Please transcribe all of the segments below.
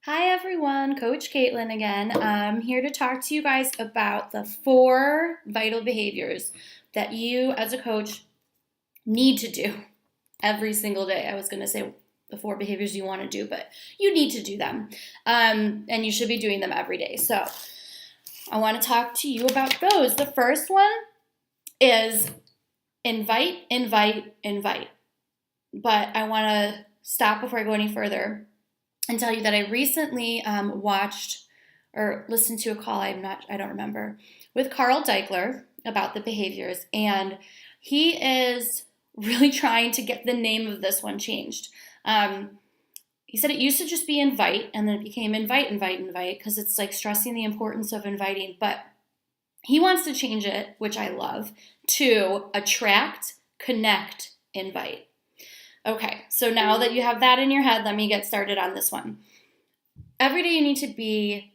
Hi everyone, Coach Caitlin again. I'm here to talk to you guys about the 4 vital behaviors that you as a coach need to do every single day. I was going to say the 4 behaviors you want to do, but you need to do them. And you should be doing them every day. So I want to talk to you about those. The first one is invite, invite, invite. But I want to stop before I go any further and tell you that I recently watched or listened to a call, I don't remember, with Carl Deichler about the behaviors, and he is really trying to get the name of this one changed. He said it used to just be invite, and then it became invite, invite, invite, because it's like stressing the importance of inviting, but he wants to change it, which I love, to attract, connect, invite. Okay, so now that you have that in your head, let me get started on this one. Every day you need to be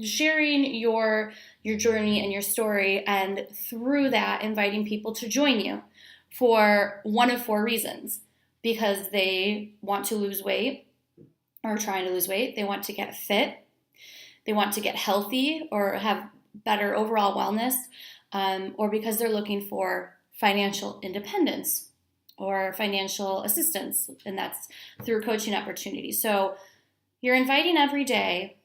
sharing your journey and your story, and through that, inviting people to join you for one of 4 reasons. Because they want to lose weight or are trying to lose weight, they want to get fit, they want to get healthy or have better overall wellness, or because they're looking for financial independence or financial assistance, and that's through coaching opportunities. So you're inviting every day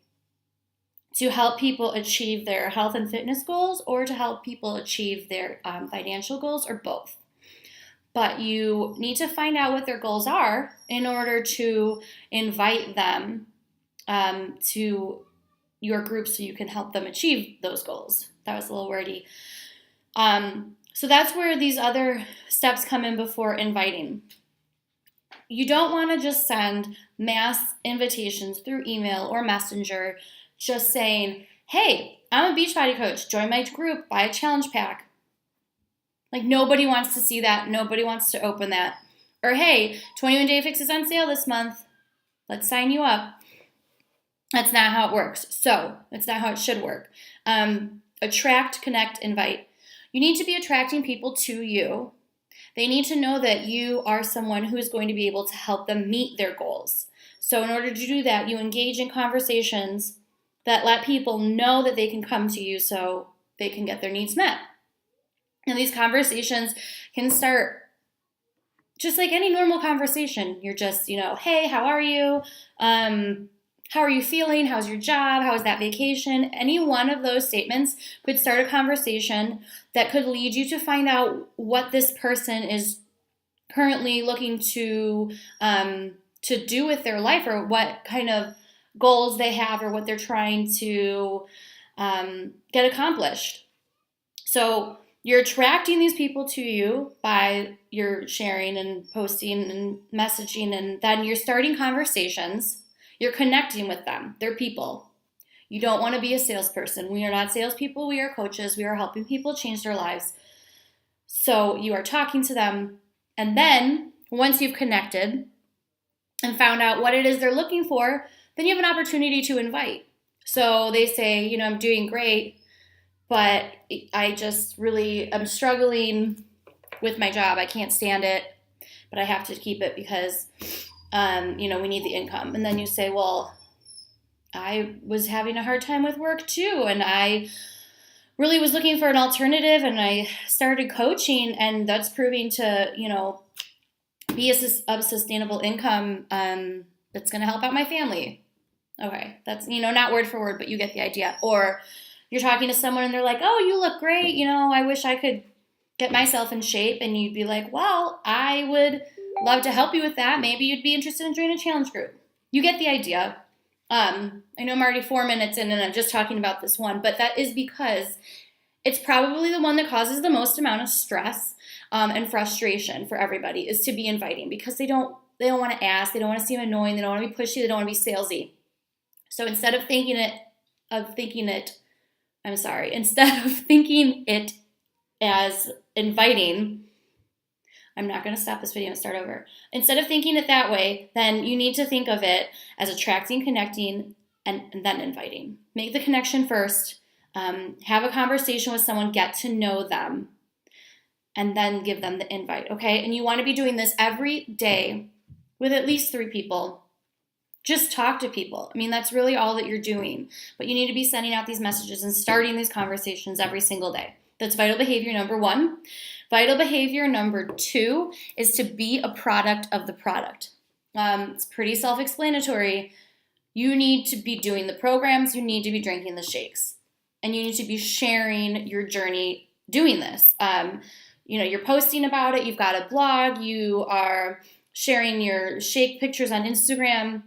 to help people achieve their health and fitness goals or to help people achieve their financial goals, or both. But you need to find out what their goals are in order to invite them to your group so you can help them achieve those goals. That was a little wordy. So that's where these other steps come in before inviting. You don't want to just send mass invitations through email or messenger just saying, hey, I'm a Beachbody coach, join my group, buy a challenge pack. Like, nobody wants to see that. Nobody wants to open that. Or, hey, 21 Day Fix is on sale this month. Let's sign you up. That's not how it works. So, it's not how it should work. Attract, connect, invite. You need to be attracting people to you. They need to know that you are someone who is going to be able to help them meet their goals. So in order to do that, you engage in conversations that let people know that they can come to you so they can get their needs met. And these conversations can start just like any normal conversation. You're just, hey, how are you? How are you feeling? How's your job? How was that vacation? Any one of those statements could start a conversation that could lead you to find out what this person is currently looking to do with their life, or what kind of goals they have, or what they're trying to get accomplished. So you're attracting these people to you by your sharing and posting and messaging, and then you're starting conversations. You're connecting with them. They're people. You don't want to be a salesperson. We are not salespeople. We are coaches. We are helping people change their lives. So you are talking to them, and then once you've connected and found out what it is they're looking for, then you have an opportunity to invite. So they say, I'm doing great, but I just really am struggling with my job. I can't stand it, but I have to keep it because, we need the income. And then you say, well, I was having a hard time with work too, and I really was looking for an alternative, and I started coaching, and that's proving to, be a sustainable income that's going to help out my family. Okay, that's, not word for word, but you get the idea. Or you're talking to someone and they're like, oh, you look great. I wish I could get myself in shape. And you'd be like, well, I would love to help you with that. Maybe you'd be interested in joining a challenge group. You get the idea. I know I'm already 4 minutes in and I'm just talking about this one, but that is because it's probably the one that causes the most amount of stress and frustration for everybody, is to be inviting, because they don't want to ask, they don't want to seem annoying, they don't want to be pushy, they don't want to be salesy. So instead of thinking it as inviting, I'm not going to stop this video and start over. Instead of thinking it that way, then you need to think of it as attracting, connecting, and then inviting. Make the connection first. Have a conversation with someone, get to know them, and then give them the invite, okay? And you want to be doing this every day with at least 3 people. Just talk to people. I mean, that's really all that you're doing. But you need to be sending out these messages and starting these conversations every single day. That's vital behavior number 1. Vital behavior number 2 is to be a product of the product. It's pretty self-explanatory. You need to be doing the programs. You need to be drinking the shakes. And you need to be sharing your journey doing this. You're posting about it. You've got a blog. You are sharing your shake pictures on Instagram.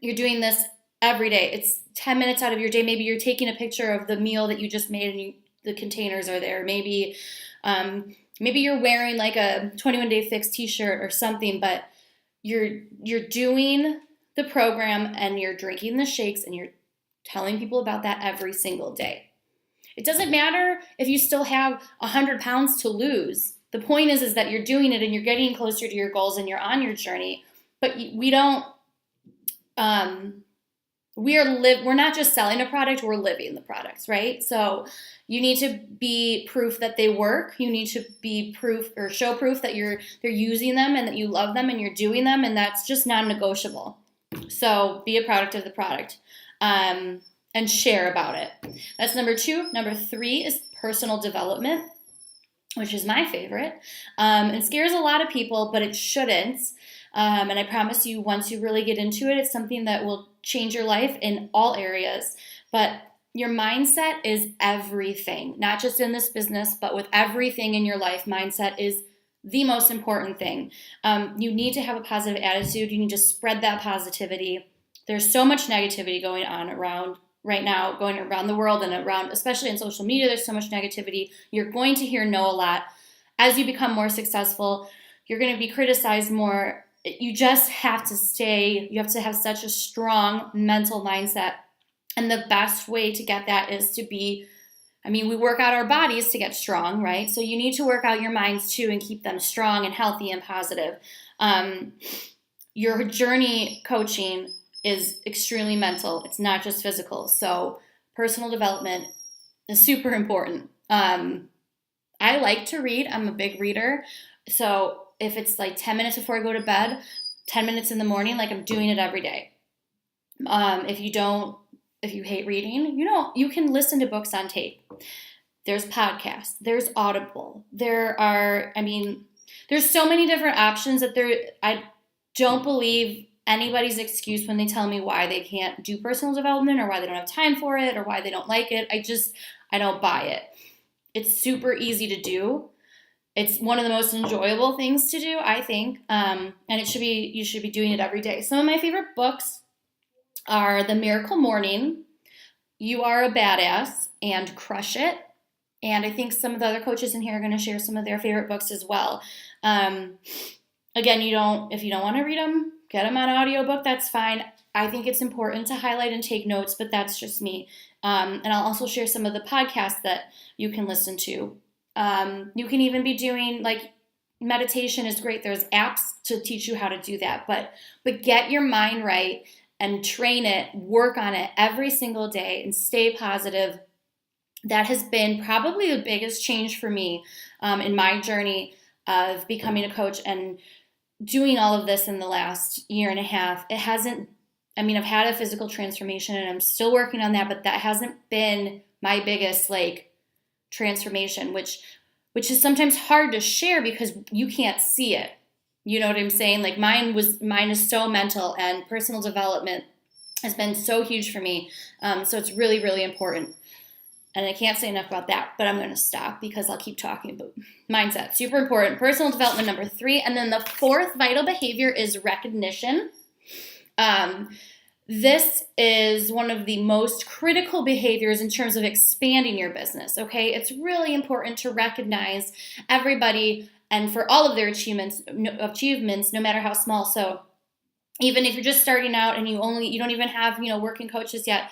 You're doing this every day. It's 10 minutes out of your day. Maybe you're taking a picture of the meal that you just made and the containers are there. Maybe you're wearing like a 21 Day Fix t-shirt or something, but you're doing the program and you're drinking the shakes and you're telling people about that every single day. It doesn't matter if you still have 100 pounds to lose. The point is that you're doing it and you're getting closer to your goals and you're on your journey. But we're not just selling a product, we're living the products, right? So you need to be proof that they work. You need to be proof or show proof that they're using them and that you love them and you're doing them, and that's just non-negotiable. So be a product of the product. And share about it. That's number 2. Number 3 is personal development, which is my favorite. It scares a lot of people, but it shouldn't. And I promise you, once you really get into it, it's something that will change your life in all areas. But your mindset is everything, not just in this business, but with everything in your life. Mindset is the most important thing. You need to have a positive attitude. You need to spread that positivity. There's so much negativity going on around right now, going around the world and around, especially in social media, there's so much negativity. You're going to hear no a lot. As you become more successful, you're going to be criticized more. You just have you have to have such a strong mental mindset. And the best way to get that is we work out our bodies to get strong, right? So you need to work out your minds too and keep them strong and healthy and positive. Your journey coaching is extremely mental. It's not just physical. So personal development is super important. I like to read. I'm a big reader. So if it's like 10 minutes before I go to bed, 10 minutes in the morning, like I'm doing it every day. If you hate reading, you can listen to books on tape. There's podcasts, there's Audible. There's so many different options I don't believe anybody's excuse when they tell me why they can't do personal development or why they don't have time for it or why they don't like it. I don't buy it. It's super easy to do. It's one of the most enjoyable things to do, I think. And you should be doing it every day. Some of my favorite books are The Miracle Morning, You Are a Badass, and Crush It. And I think some of the other coaches in here are going to share some of their favorite books as well. Again, if you don't want to read them, get them on audiobook, that's fine. I think it's important to highlight and take notes, but that's just me. And I'll also share some of the podcasts that you can listen to. You can even be doing, meditation is great. There's apps to teach you how to do that. But get your mind right and train it, work on it every single day and stay positive. That has been probably the biggest change for me in my journey of becoming a coach and doing all of this in the last year and a half. I've had a physical transformation and I'm still working on that, but that hasn't been my biggest transformation, which is sometimes hard to share because you can't see it. You know what I'm saying? Mine is so mental, and personal development has been so huge for me. So it's really, really important. And I can't say enough about that, but I'm going to stop because I'll keep talking about mindset. Super important. Personal development, number 3. And then the 4th vital behavior is recognition. This is one of the most critical behaviors in terms of expanding your business, okay? It's really important to recognize everybody and for all of their achievements, no matter how small. So even if you're just starting out and you don't even have, working coaches yet,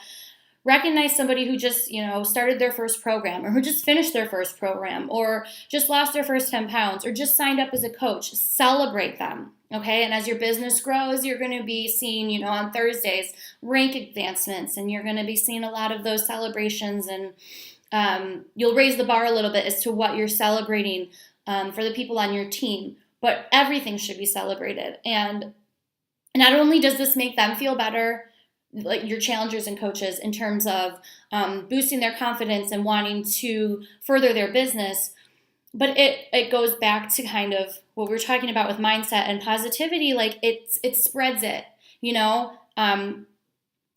recognize somebody who just, started their first program or who just finished their first program or just lost their first 10 pounds or just signed up as a coach. Celebrate them, okay? And as your business grows, you're going to be seeing, on Thursdays, rank advancements, and you're going to be seeing a lot of those celebrations, and you'll raise the bar a little bit as to what you're celebrating for the people on your team. But everything should be celebrated. And Not only does this make them feel better, like your challengers and coaches, in terms of boosting their confidence and wanting to further their business, but it goes back to kind of what we're talking about with mindset and positivity. Like it spreads it, you know.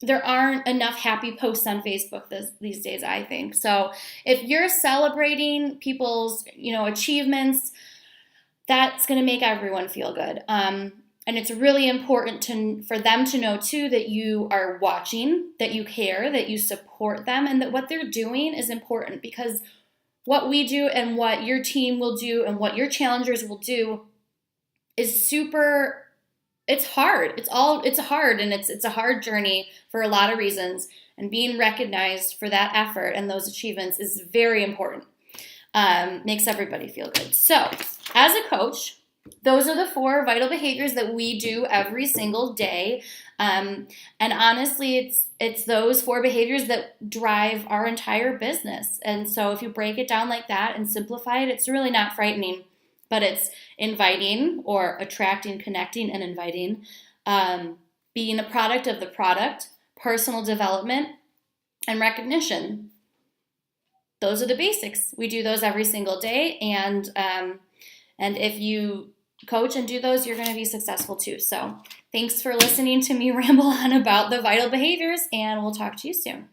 There aren't enough happy posts on Facebook these days, I think. So if you're celebrating people's, achievements, that's going to make everyone feel good. And it's really important for them to know too that you are watching, that you care, that you support them, and that what they're doing is important, because what we do and what your team will do and what your challengers will do is it's hard. It's hard, and it's a hard journey for a lot of reasons. And being recognized for that effort and those achievements is very important. Makes everybody feel good. So, as a coach, those are the 4 vital behaviors that we do every single day. And honestly, it's those 4 behaviors that drive our entire business. And so if you break it down like that and simplify it, it's really not frightening, but it's inviting, or attracting, connecting, and inviting, being a product of the product, personal development, and recognition. Those are the basics. We do those every single day, and if you coach and do those, you're going to be successful too. So thanks for listening to me ramble on about the vital behaviors, and we'll talk to you soon.